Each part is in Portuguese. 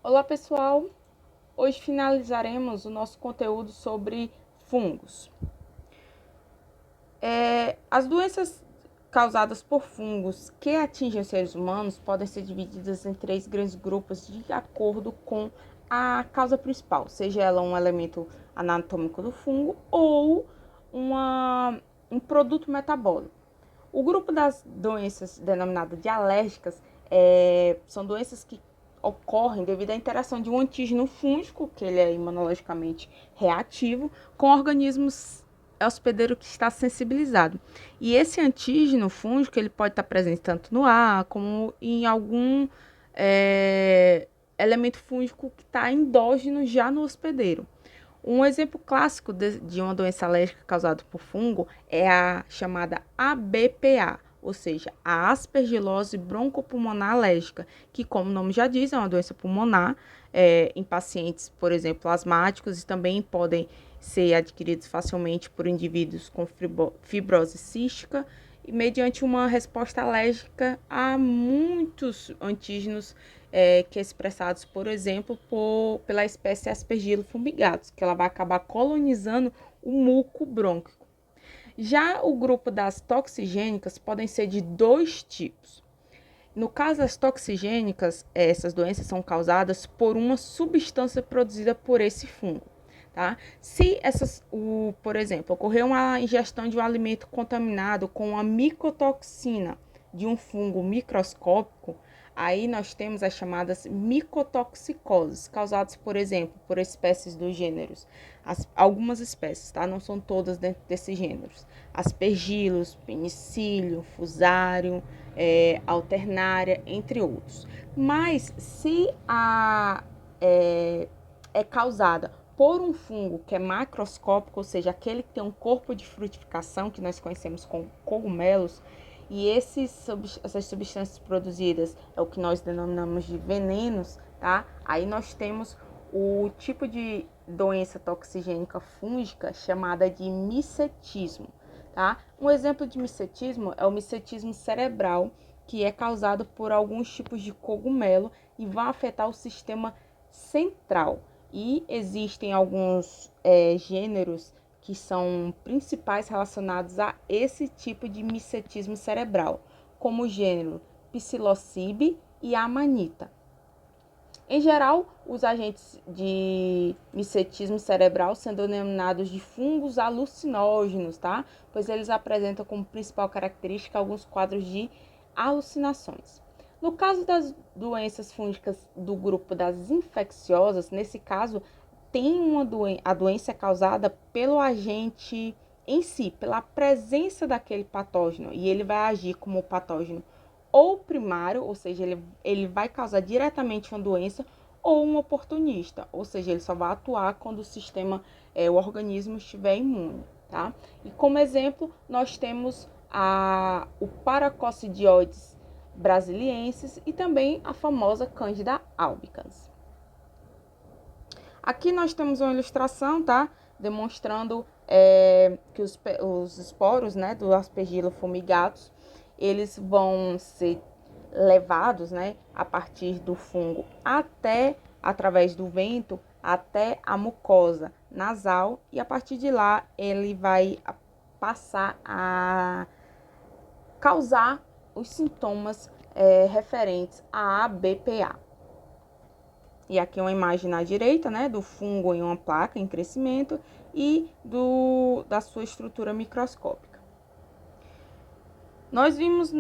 Olá pessoal, hoje finalizaremos o nosso conteúdo sobre fungos. As doenças causadas por fungos que atingem os seres humanos podem ser divididas em 3 grandes grupos de acordo com a causa principal, seja ela um elemento anatômico do fungo ou um produto metabólico. O grupo das doenças denominadas de alérgicas são doenças que ocorrem devido à interação de um antígeno fúngico, que ele é imunologicamente reativo, com organismos hospedeiros que está sensibilizado. E esse antígeno fúngico ele pode estar presente tanto no ar como em algum elemento fúngico que está endógeno já no hospedeiro. Um exemplo clássico de uma doença alérgica causada por fungo é a chamada ABPA, ou seja, a aspergilose broncopulmonar alérgica, que, como o nome já diz, é uma doença pulmonar em pacientes, por exemplo, asmáticos, e também podem ser adquiridos facilmente por indivíduos com fibrose cística e mediante uma resposta alérgica a muitos antígenos que é expressados, por exemplo, pela espécie Aspergillus fumigatus, que ela vai acabar colonizando o muco brônquico. Já o grupo das toxigênicas podem ser de 2 tipos. No caso das toxigênicas, essas doenças são causadas por uma substância produzida por esse fungo. Tá? Se por exemplo, ocorreu uma ingestão de um alimento contaminado com a micotoxina de um fungo microscópico, aí nós temos as chamadas micotoxicoses, causadas, por exemplo, por espécies dos gêneros. Algumas espécies, tá? Não são todas dentro desses gêneros. Aspergillus, penicillium, fusarium, alternária, entre outros. Mas se é causada por um fungo que é macroscópico, ou seja, aquele que tem um corpo de frutificação, que nós conhecemos como cogumelos, e essas substâncias produzidas é o que nós denominamos de venenos, tá? Aí nós temos o tipo de doença toxigênica fúngica chamada de micetismo, tá? Um exemplo de micetismo é o micetismo cerebral, que é causado por alguns tipos de cogumelo e vai afetar o sistema central. E existem alguns gêneros que são principais relacionados a esse tipo de micetismo cerebral, como o gênero Psilocybe e Amanita. Em geral, os agentes de micetismo cerebral são denominados de fungos alucinógenos, tá? Pois eles apresentam como principal característica alguns quadros de alucinações. No caso das doenças fúngicas do grupo das infecciosas, nesse caso, a doença é causada pelo agente em si, pela presença daquele patógeno, e ele vai agir como patógeno ou primário, ou seja, ele vai causar diretamente uma doença, ou um oportunista, ou seja, ele só vai atuar quando o organismo estiver imune, tá? E como exemplo, nós temos o Paracoccidioides brasiliensis e também a famosa Candida albicans. Aqui nós temos uma ilustração, tá? Demonstrando que os esporos, né, do Aspergillus fumigatus, eles vão ser levados, né, a partir do fungo através do vento, até a mucosa nasal, e a partir de lá ele vai passar a causar os sintomas referentes à ABPA. E aqui uma imagem na direita, né, do fungo em uma placa em crescimento e da sua estrutura microscópica. Nós vimos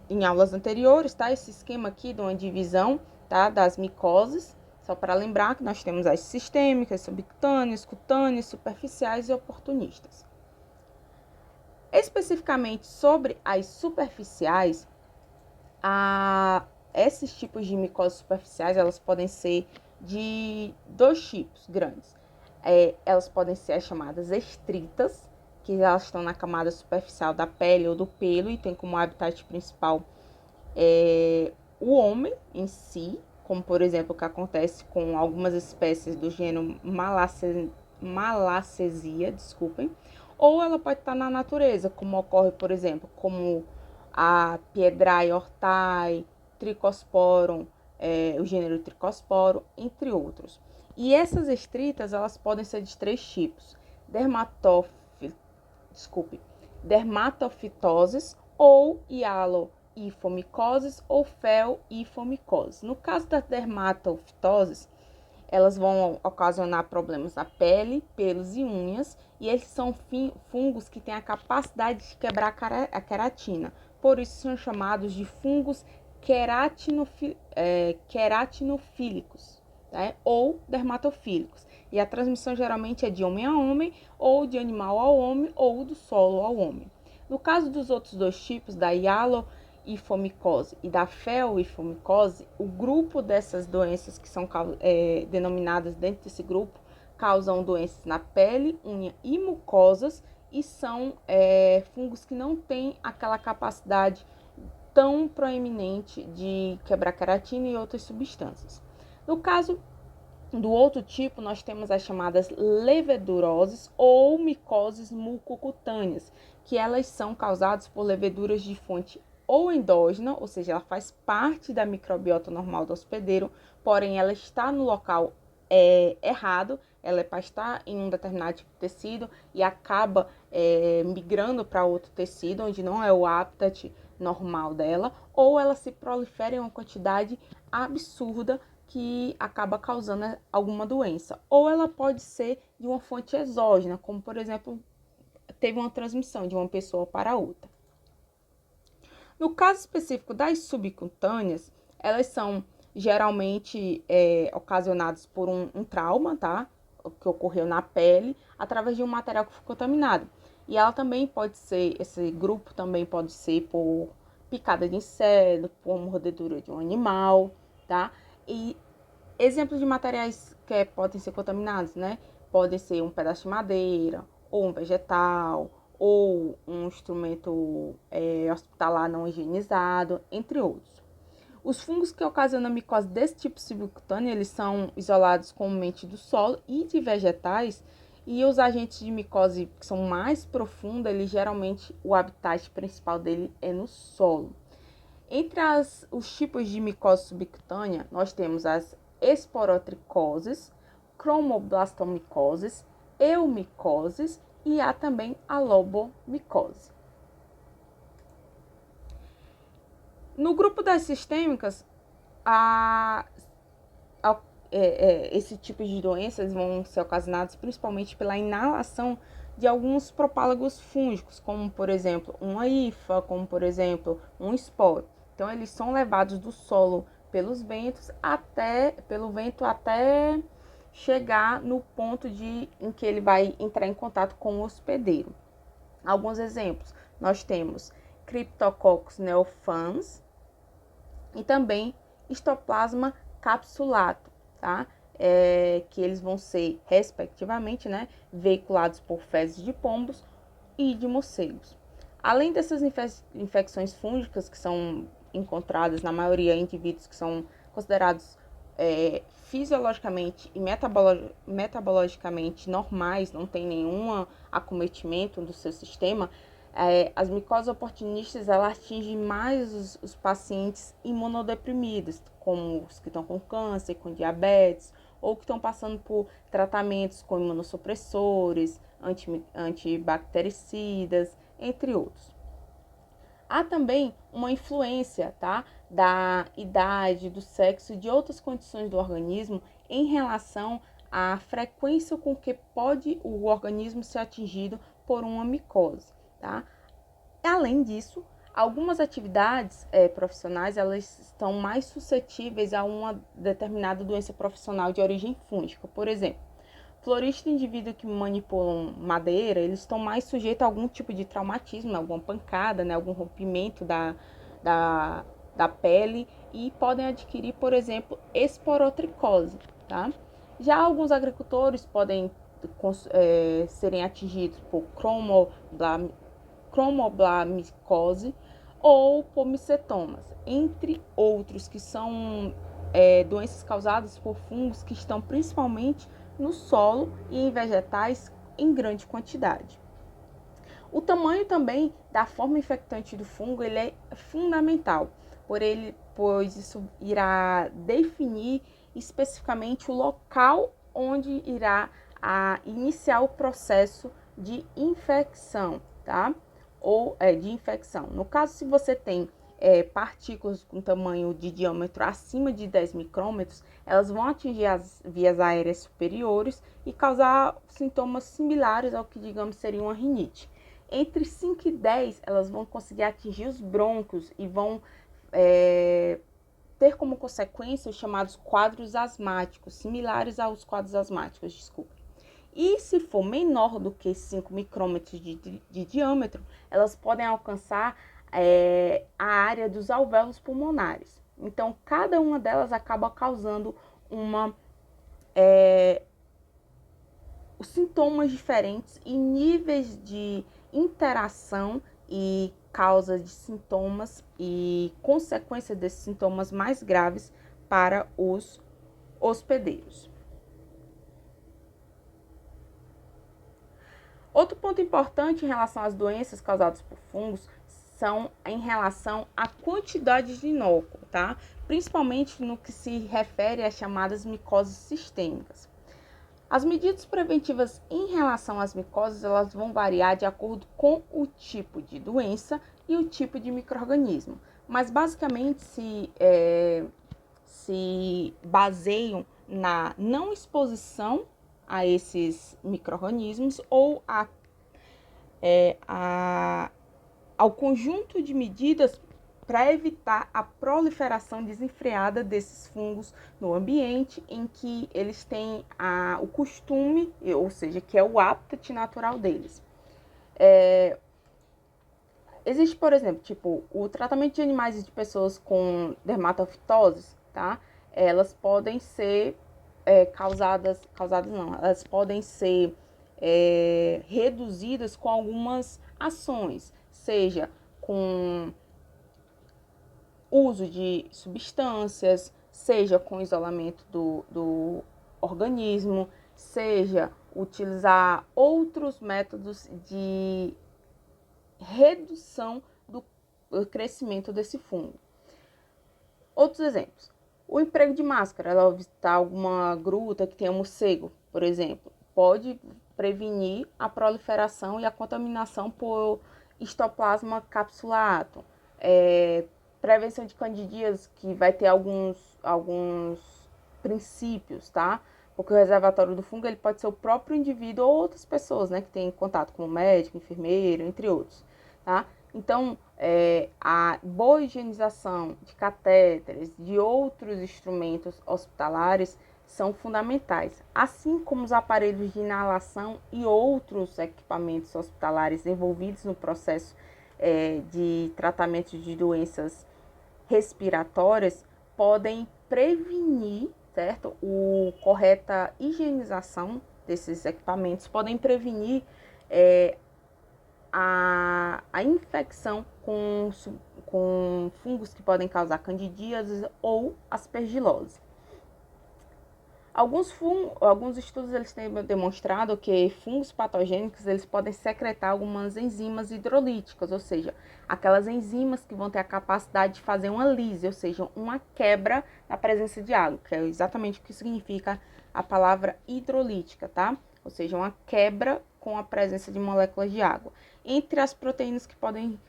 em aulas anteriores, tá, esse esquema aqui de uma divisão, tá, das micoses, só para lembrar que nós temos as sistêmicas, subcutâneas, cutâneas, superficiais e oportunistas. Especificamente sobre as superficiais, esses tipos de micoses superficiais, elas podem ser de 2 tipos grandes. Elas podem ser as chamadas estritas, que elas estão na camada superficial da pele ou do pelo e tem como habitat principal o homem em si, como por exemplo o que acontece com algumas espécies do gênero Malassezia, ou ela pode estar na natureza, como ocorre, por exemplo, como a Piedraia hortae, Trichosporum, o gênero Trichosporum, entre outros. E essas estritas, elas podem ser de 3 tipos: dermatofitoses ou hialoifomicoses ou fel-ifomicoses. No caso das dermatofitoses, elas vão ocasionar problemas na pele, pelos e unhas, e eles são fungos que têm a capacidade de quebrar a queratina. Por isso são chamados de fungos queratinofílicos, né? Ou dermatofílicos. E a transmissão geralmente é de homem a homem, ou de animal ao homem, ou do solo ao homem. No caso dos outros 2 tipos, da hialoifomicose e da fel-ifomicose, o grupo dessas doenças que são denominadas dentro desse grupo causam doenças na pele, unha e mucosas, e são fungos que não têm aquela capacidade tão proeminente de quebrar queratina e outras substâncias. No caso do outro tipo, nós temos as chamadas leveduroses ou micoses mucocutâneas, que elas são causadas por leveduras de fonte ou endógena, ou seja, ela faz parte da microbiota normal do hospedeiro, porém ela está no local errado, ela é para estar em um determinado tipo de tecido e acaba migrando para outro tecido, onde não é o habitat normal dela, ou ela se prolifera em uma quantidade absurda que acaba causando alguma doença. Ou ela pode ser de uma fonte exógena, como por exemplo, teve uma transmissão de uma pessoa para outra. No caso específico das subcutâneas, elas são geralmente ocasionadas por um trauma, tá? Que ocorreu na pele, através de um material que foi contaminado. E ela também pode ser, esse grupo também pode ser por picada de inseto, por mordedura de um animal, tá? E exemplos de materiais que podem ser contaminados, né? Podem ser um pedaço de madeira, ou um vegetal, ou um instrumento hospitalar não higienizado, entre outros. Os fungos que ocasionam micose desse tipo subcutânea, eles são isolados comumente do solo e de vegetais, e os agentes de micose que são mais profundos, eles geralmente, o habitat principal dele é no solo. Entre os tipos de micose subcutânea, nós temos as esporotricoses, cromoblastomicoses, eumicoses e há também a lobomicose. No grupo das sistêmicas, esse tipo de doenças vão ser ocasionadas principalmente pela inalação de alguns propálagos fúngicos, como por exemplo uma hifa, como por exemplo um esporo. Então eles são levados do solo pelo vento até chegar no ponto em que ele vai entrar em contato com o hospedeiro. Alguns exemplos, nós temos Cryptococcus neofans e também Histoplasma capsulato, tá? Que eles vão ser, respectivamente, né, veiculados por fezes de pombos e de morcegos. Além dessas infecções fúngicas que são encontradas na maioria em indivíduos que são considerados fisiologicamente e metabologicamente normais, não tem nenhum acometimento do seu sistema, as micoses oportunistas elas atingem mais os pacientes imunodeprimidos, como os que estão com câncer, com diabetes, ou que estão passando por tratamentos com imunossupressores, antibactericidas, entre outros. Há também uma influência, tá, da idade, do sexo e de outras condições do organismo em relação à frequência com que pode o organismo ser atingido por uma micose, tá? Além disso, algumas atividades profissionais elas estão mais suscetíveis a uma determinada doença profissional de origem fúngica. Por exemplo, floristas e indivíduos que manipulam madeira, eles estão mais sujeitos a algum tipo de traumatismo, alguma pancada, né, algum rompimento da pele e podem adquirir, por exemplo, esporotricose, tá? Já alguns agricultores podem serem atingidos por cromoblasmicose ou por micetomas, entre outros, que são doenças causadas por fungos que estão principalmente no solo e em vegetais em grande quantidade. O tamanho também da forma infectante do fungo ele é fundamental, pois isso irá definir especificamente o local onde irá iniciar o processo de infecção, tá? Ou de infecção. No caso, se você tem partículas com tamanho de diâmetro acima de 10 micrômetros, elas vão atingir as vias aéreas superiores e causar sintomas similares ao que, digamos, seria uma rinite. Entre 5 e 10, elas vão conseguir atingir os brônquios e vão ter como consequência os chamados quadros asmáticos, similares aos quadros asmáticos, desculpa. E se for menor do que 5 micrômetros de diâmetro, elas podem alcançar a área dos alvéolos pulmonares. Então, cada uma delas acaba causando os sintomas diferentes e níveis de interação e causa de sintomas e consequências desses sintomas mais graves para os hospedeiros. Outro ponto importante em relação às doenças causadas por fungos são em relação à quantidade de inóculo, tá? Principalmente no que se refere às chamadas micoses sistêmicas. As medidas preventivas em relação às micoses, elas vão variar de acordo com o tipo de doença e o tipo de micro-organismo, mas basicamente se baseiam na não exposição a esses micro-organismos ou ao conjunto de medidas para evitar a proliferação desenfreada desses fungos no ambiente em que eles têm o costume, ou seja, que é o hábitat natural deles. Existe, por exemplo, o tratamento de animais e de pessoas com dermatofitoses, tá? Elas podem ser elas podem ser reduzidas com algumas ações, seja com uso de substâncias, seja com isolamento do organismo, seja utilizar outros métodos de redução do crescimento desse fungo. Outros exemplos. O emprego de máscara, ela evitar alguma gruta que tenha morcego, por exemplo, pode prevenir a proliferação e a contaminação por histoplasma capsulatum. Prevenção de candidíase, que vai ter alguns princípios, tá? Porque o reservatório do fungo ele pode ser o próprio indivíduo ou outras pessoas, né, que têm contato com o médico, enfermeiro, entre outros, tá? Então, a boa higienização de catéteres, de outros instrumentos hospitalares são fundamentais, assim como os aparelhos de inalação e outros equipamentos hospitalares envolvidos no processo de tratamento de doenças respiratórias podem prevenir, certo? A correta higienização desses equipamentos podem prevenir a infecção com fungos que podem causar candidíase ou aspergilose. Alguns estudos eles têm demonstrado que fungos patogênicos eles podem secretar algumas enzimas hidrolíticas, ou seja, aquelas enzimas que vão ter a capacidade de fazer uma lise, ou seja, uma quebra na presença de água, que é exatamente o que significa a palavra hidrolítica, tá? Ou seja, uma quebra com a presença de moléculas de água. Entre as proteínas que podem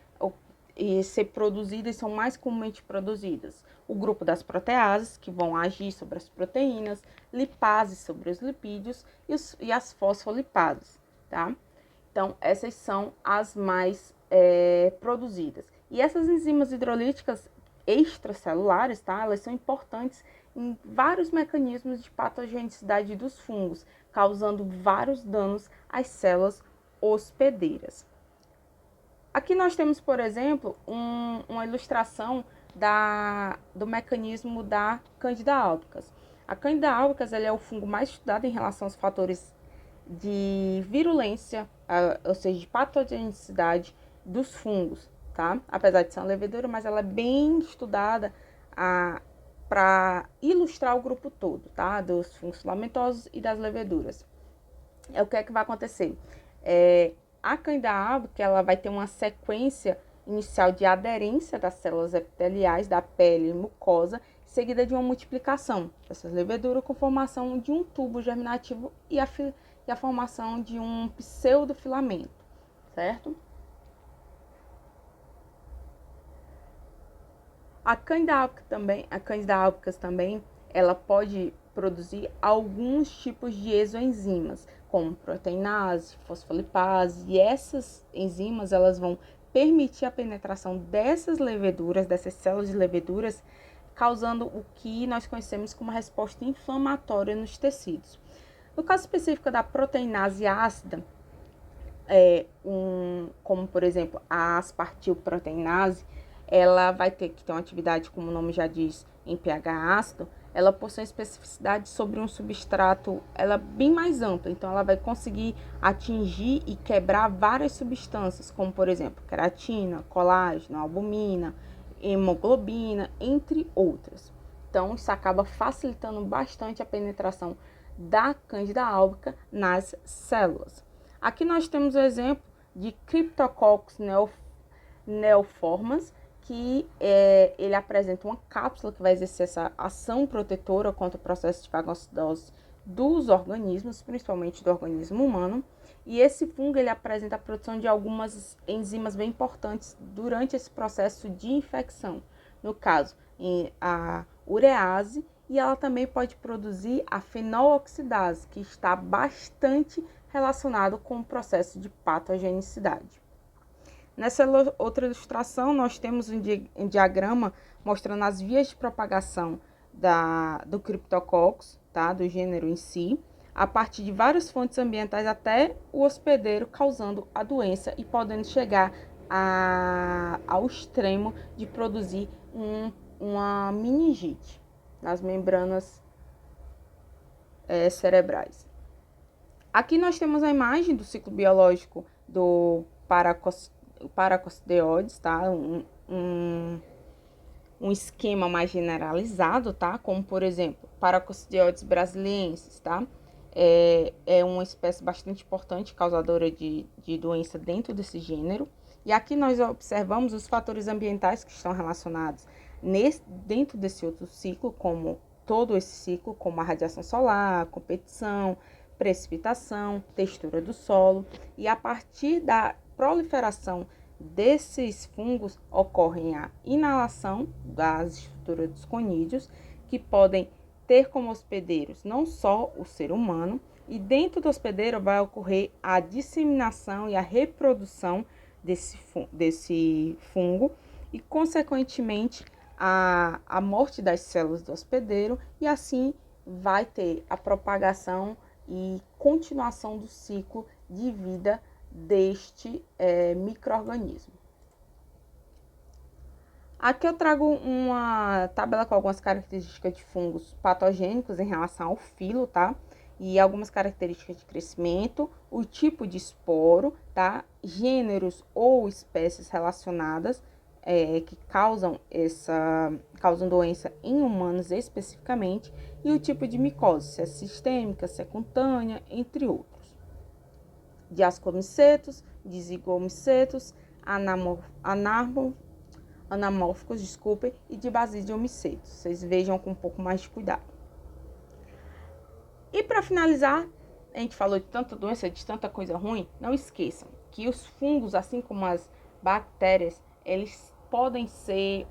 ser produzidas, são mais comumente produzidas o grupo das proteases, que vão agir sobre as proteínas, lipases sobre os lipídios e as fosfolipases, tá? Então, essas são as mais produzidas. E essas enzimas hidrolíticas extracelulares, tá? Elas são importantes em vários mecanismos de patogenicidade dos fungos, causando vários danos às células hospedeiras. Aqui nós temos, por exemplo, uma ilustração do mecanismo da Candida albicans. A Candida albicans é o fungo mais estudado em relação aos fatores de virulência, ou seja, de patogenicidade dos fungos, tá? Apesar de ser uma levedura, mas ela é bem estudada para ilustrar o grupo todo, tá? Dos fungos filamentosos e das leveduras. O que é que vai acontecer? A Candida albicans ela vai ter uma sequência inicial de aderência das células epiteliais da pele e mucosa, seguida de uma multiplicação dessas leveduras com formação de um tubo germinativo e a formação de um pseudofilamento, certo? A Candida albicans também, ela pode produzir alguns tipos de exoenzimas, como proteinase, fosfolipase, e essas enzimas elas vão permitir a penetração dessas leveduras, dessas células de leveduras, causando o que nós conhecemos como resposta inflamatória nos tecidos. No caso específico da proteinase ácida, como por exemplo a aspartilproteinase, ela vai ter que ter uma atividade, como o nome já diz, em pH ácido. Ela possui especificidade sobre um substrato, ela bem mais ampla, então ela vai conseguir atingir e quebrar várias substâncias, como por exemplo, queratina, colágeno, albumina, hemoglobina, entre outras. Então, isso acaba facilitando bastante a penetração da Candida albicans nas células. Aqui nós temos o exemplo de Cryptococcus neoformans, que ele apresenta uma cápsula que vai exercer essa ação protetora contra o processo de fagocidose dos organismos, principalmente do organismo humano. E esse fungo ele apresenta a produção de algumas enzimas bem importantes durante esse processo de infecção. No caso, a urease, e ela também pode produzir a fenoloxidase, que está bastante relacionado com o processo de patogenicidade. Nessa outra ilustração, nós temos um diagrama mostrando as vias de propagação do Cryptococcus, tá? Do gênero em si, a partir de várias fontes ambientais até o hospedeiro, causando a doença e podendo chegar ao extremo de produzir uma meningite nas membranas cerebrais. Aqui nós temos a imagem do ciclo biológico do Paracoccidioides, tá? Um esquema mais generalizado, tá? Como, por exemplo, Paracoccidioides brasiliensis, tá? É uma espécie bastante importante, causadora de doença dentro desse gênero. E aqui nós observamos os fatores ambientais que estão relacionados dentro desse outro ciclo, como todo esse ciclo, como a radiação solar, competição, precipitação, textura do solo. E a partir da proliferação desses fungos ocorrem a inalação das estruturas dos conídeos, que podem ter como hospedeiros não só o ser humano, e dentro do hospedeiro vai ocorrer a disseminação e a reprodução desse fungo e, consequentemente, a morte das células do hospedeiro, e assim vai ter a propagação e continuação do ciclo de vida deste micro-organismo. Aqui eu trago uma tabela com algumas características de fungos patogênicos em relação ao filo, tá? E algumas características de crescimento, o tipo de esporo, tá? Gêneros ou espécies relacionadas que causam doença em humanos especificamente, e o tipo de micose, se é sistêmica, se é cutânea, entre outros. De ascomicetos, de zigomicetos, anamórficos, e de basidiomicetos. Vocês vejam com um pouco mais de cuidado. E para finalizar, a gente falou de tanta doença, de tanta coisa ruim, não esqueçam que os fungos, assim como as bactérias, eles podem ser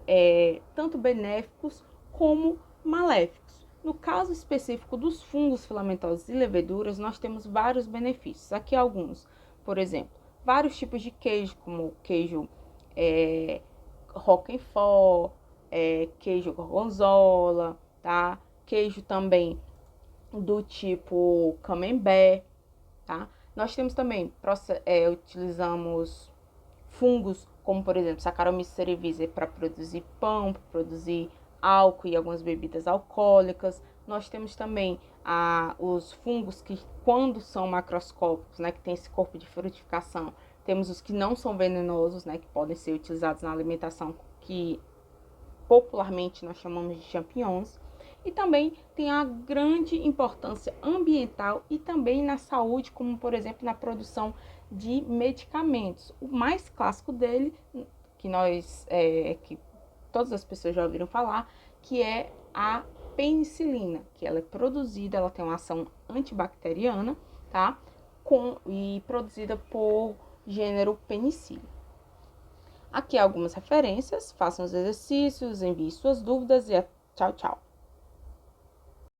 tanto benéficos como maléficos. No caso específico dos fungos filamentosos e leveduras, nós temos vários benefícios. Aqui alguns, por exemplo, vários tipos de queijo, como queijo Roquefort, queijo gorgonzola, tá? Queijo também do tipo camembert, tá? Nós temos também, utilizamos fungos como, por exemplo, Saccharomyces cerevisiae para produzir pão, para produzir álcool e algumas bebidas alcoólicas. Nós temos também os fungos que, quando são macroscópicos, né, que tem esse corpo de frutificação, temos os que não são venenosos, né, que podem ser utilizados na alimentação, que popularmente nós chamamos de champignons. E também tem a grande importância ambiental e também na saúde, como por exemplo na produção de medicamentos. O mais clássico dele que todas as pessoas já ouviram falar, que é a penicilina, que ela é produzida, ela tem uma ação antibacteriana, tá? E produzida por gênero Penicillium. Aqui algumas referências, façam os exercícios, envie suas dúvidas e tchau, tchau!